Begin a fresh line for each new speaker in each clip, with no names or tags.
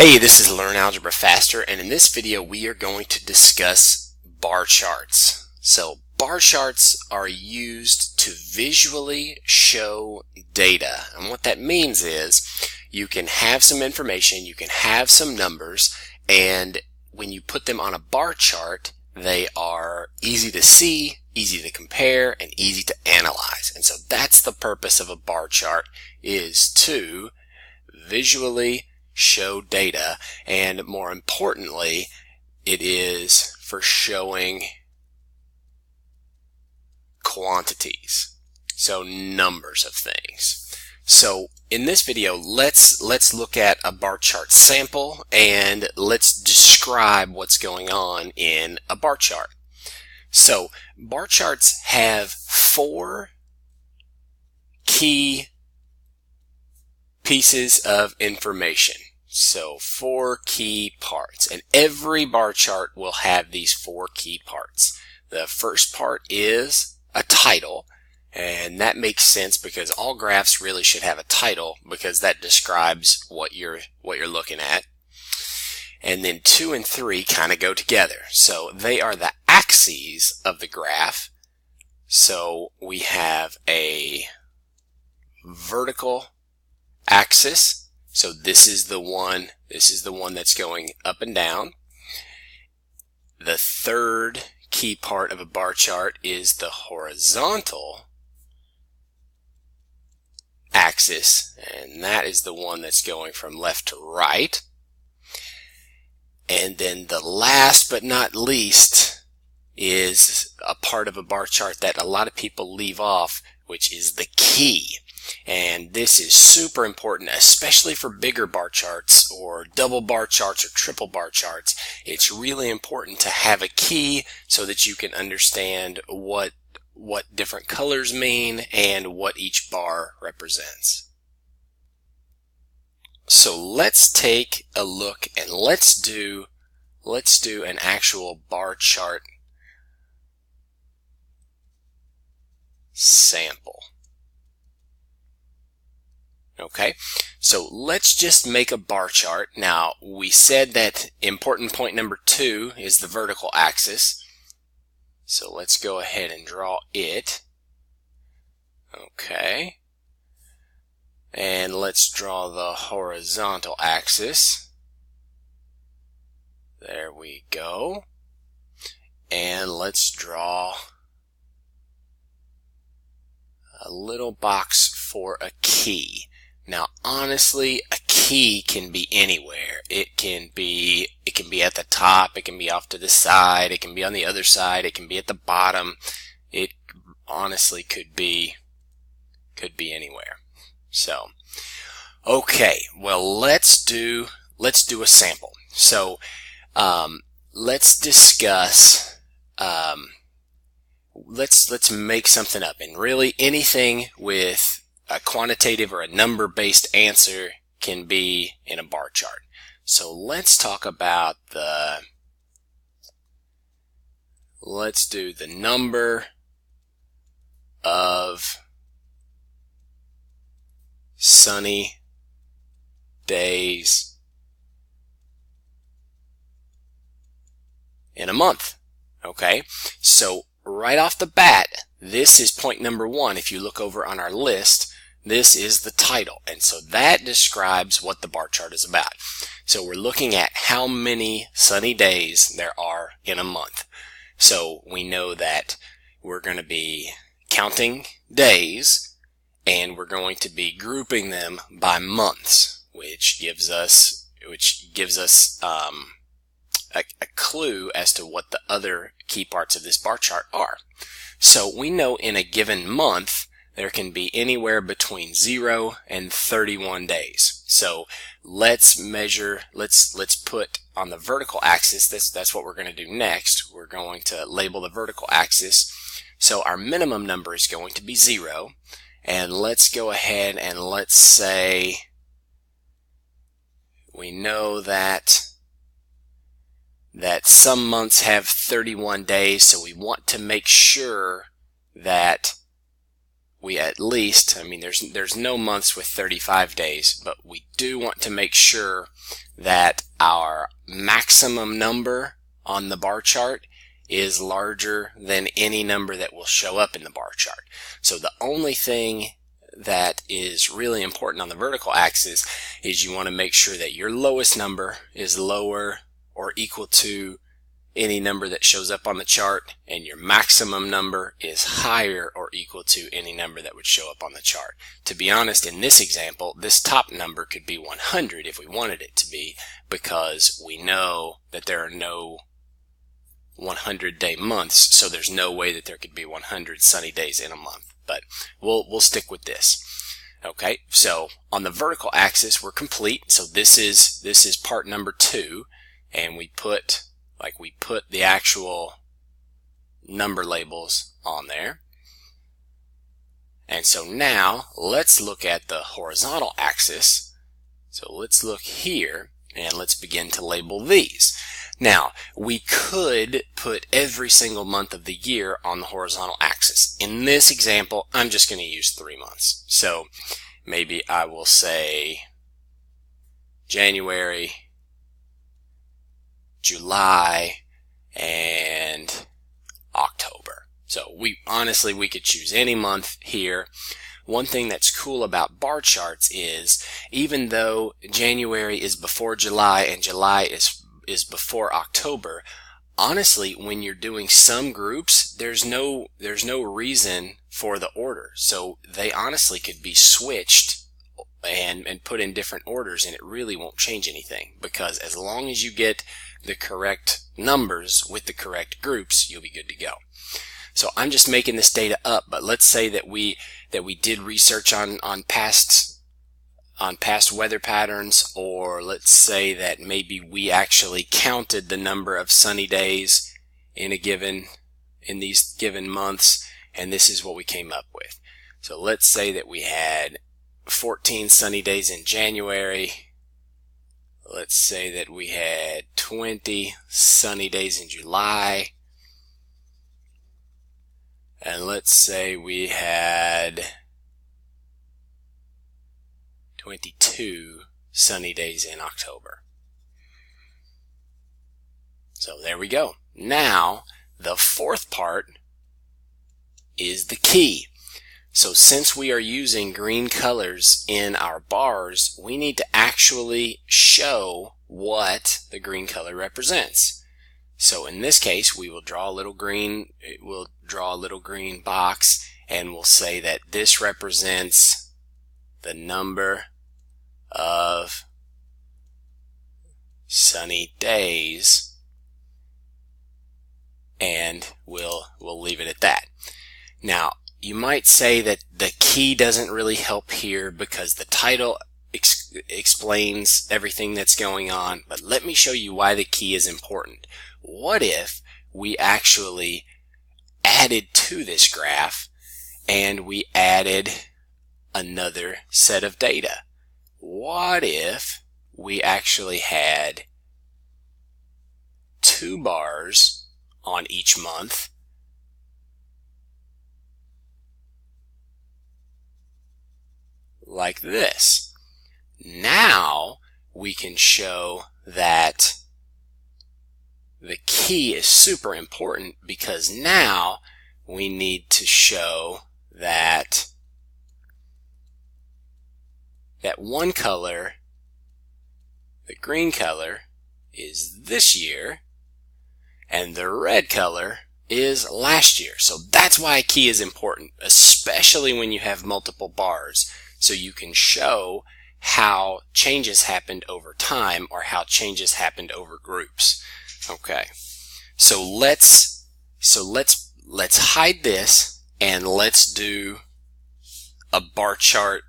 Hey, this is Learn Algebra Faster, and in this video we are going to discuss bar charts. So bar charts are used to visually show data, and what that means is you can have some information, you can have some numbers, and when you put them on a bar chart they are easy to see, easy to compare, and easy to analyze. And so that's the purpose of a bar chart, is to visually show data, and more importantly, it is for showing quantities, so numbers of things. So in this video, let's look at a bar chart sample and let's describe what's going on in a bar chart. So bar charts have four key pieces of information. So four key parts, and every bar chart will have these four key parts. The first part is a title, and that makes sense because all graphs really should have a title because that describes what you're looking at. And then 2 and 3 kind of go together. So they are the axes of the graph. So we have a vertical axis. So this is the one that's going up and down. The third key part of a bar chart is the horizontal axis, and that is the one that's going from left to right. And then the last but not least is a part of a bar chart that a lot of people leave off, which is the key. And this is super important, especially for bigger bar charts or double bar charts or triple bar charts. It's really important to have a key so that you can understand what different colors mean and what each bar represents. So let's take a look and let's do an actual bar chart sample. Okay, so let's just make a bar chart. Now, we said that important point number 2 is the vertical axis. So let's go ahead and draw it. Okay. And let's draw the horizontal axis. There we go. And let's draw a little box for a key. Now, honestly, a key can be anywhere. It can be at the top, it can be off to the side, it can be on the other side, it can be at the bottom. It honestly could be anywhere. So, okay, well, let's do a sample. So, let's discuss, let's make something up, and really anything with a quantitative or a number-based answer can be in a bar chart. So let's talk about let's do the number of sunny days in a month. Okay, so right off the bat, this is point number 1. If you look over on our list, this is the title, and so that describes what the bar chart is about. So we're looking at how many sunny days there are in a month. So we know that we're going to be counting days, and we're going to be grouping them by months, which gives us a clue as to what the other key parts of this bar chart are. So we know in a given month there can be anywhere between 0 and 31 days. So let's measure, let's put on the vertical axis, that's what we're going to do next. We're going to label the vertical axis. So our minimum number is going to be 0. And let's go ahead and let's say we know that some months have 31 days, so we want to make sure that we at least, I mean, there's no months with 35 days, but we do want to make sure that our maximum number on the bar chart is larger than any number that will show up in the bar chart. So the only thing that is really important on the vertical axis is you want to make sure that your lowest number is lower or equal to any number that shows up on the chart, and your maximum number is higher or equal to any number that would show up on the chart. To be honest, in this example, this top number could be 100 if we wanted it to be, because we know that there are no 100-day months, so there's no way that there could be 100 sunny days in a month. But we'll stick with this. Okay, so on the vertical axis we're complete. So this is part number 2, and we put the actual number labels on there. And so now let's look at the horizontal axis. So let's look here and let's begin to label these. Now, we could put every single month of the year on the horizontal axis. In this example, I'm just going to use 3 months. So maybe I will say January, July, and October. So we could choose any month here. One thing that's cool about bar charts is, even though January is before July and July is before October, honestly, when you're doing some groups, there's no reason for the order. So they honestly could be switched and put in different orders, and it really won't change anything, because as long as you get the correct numbers with the correct groups, you'll be good to go. So I'm just making this data up, but let's say that we did research on past weather patterns, or let's say that maybe we actually counted the number of sunny days in these given months, and this is what we came up with. So let's say that we had 14 sunny days in January. Let's say that we had 20 sunny days in July. And let's say we had 22 sunny days in October. So there we go. Now, the fourth part is the key. So since we are using green colors in our bars, we need to actually show what the green color represents. So in this case, we will draw a little green box, and we'll say that this represents the number of sunny days, and we'll leave it at that. Now, you might say that the key doesn't really help here because the title explains everything that's going on, but let me show you why the key is important. What if we actually added to this graph and we added another set of data? What if we actually had 2 bars on each month, like this? Now we can show that the key is super important, because now we need to show that one color, the green color, is this year, and the red color is last year. So that's why a key is important, especially when you have multiple bars, so you can show how changes happened over time or how changes happened over groups. Okay, so let's hide this and let's do a bar chart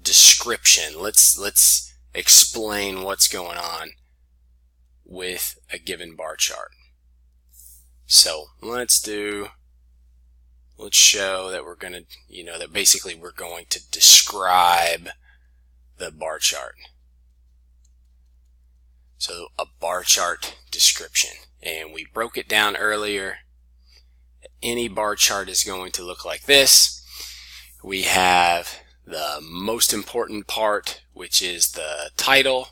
description. Let's explain what's going on with a given bar chart. So let's show that we're going to, that basically we're going to describe the bar chart. So a bar chart description, and we broke it down earlier. Any bar chart is going to look like this. We have the most important part, which is the title,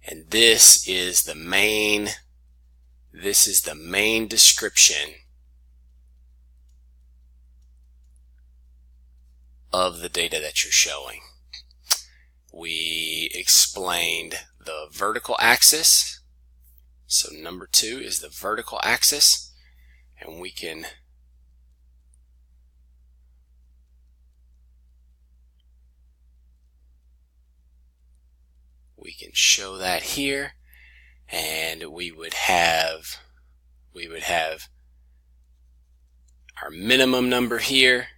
And this is the main description of the data that you're showing. We explained the vertical axis. So number 2 is the vertical axis, and we can show that here, and we would have our minimum number here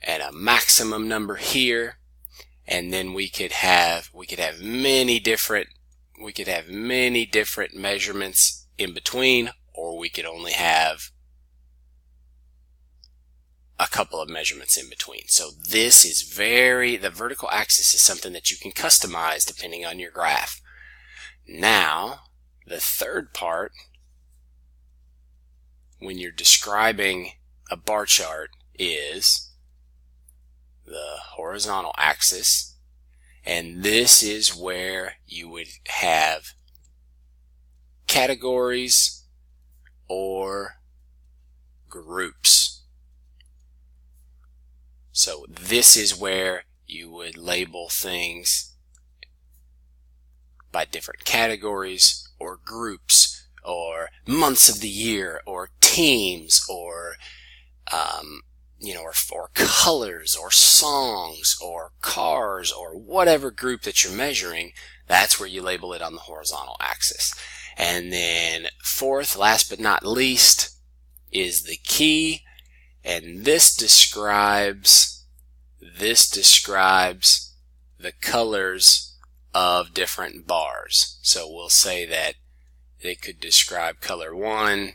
and a maximum number here, and then we could have many different measurements in between, or we could only have a couple of measurements in between. So this is the vertical axis is something that you can customize depending on your graph. Now, the third part, when you're describing a bar chart, is the horizontal axis, and this is where you would have categories or groups. So this is where you would label things by different categories or groups or months of the year or teams or or colors or songs or cars or whatever group that you're measuring. That's where you label it on the horizontal axis. And then fourth, last but not least, is the key, and this describes the colors of different bars. So we'll say that they could describe color 1,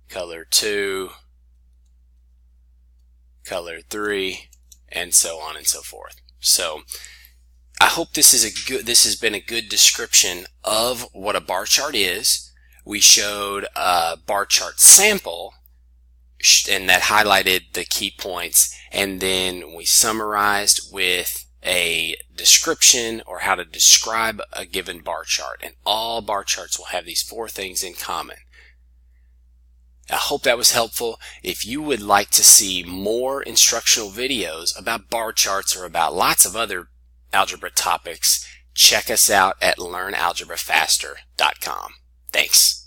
color 2, color 3, and so on and so forth. So I hope this has been a good description of what a bar chart is. We showed a bar chart sample, and that highlighted the key points, and then we summarized with a description or how to describe a given bar chart. And all bar charts will have these 4 things in common. I hope that was helpful. If you would like to see more instructional videos about bar charts or about lots of other algebra topics, check us out at learnalgebrafaster.com. Thanks.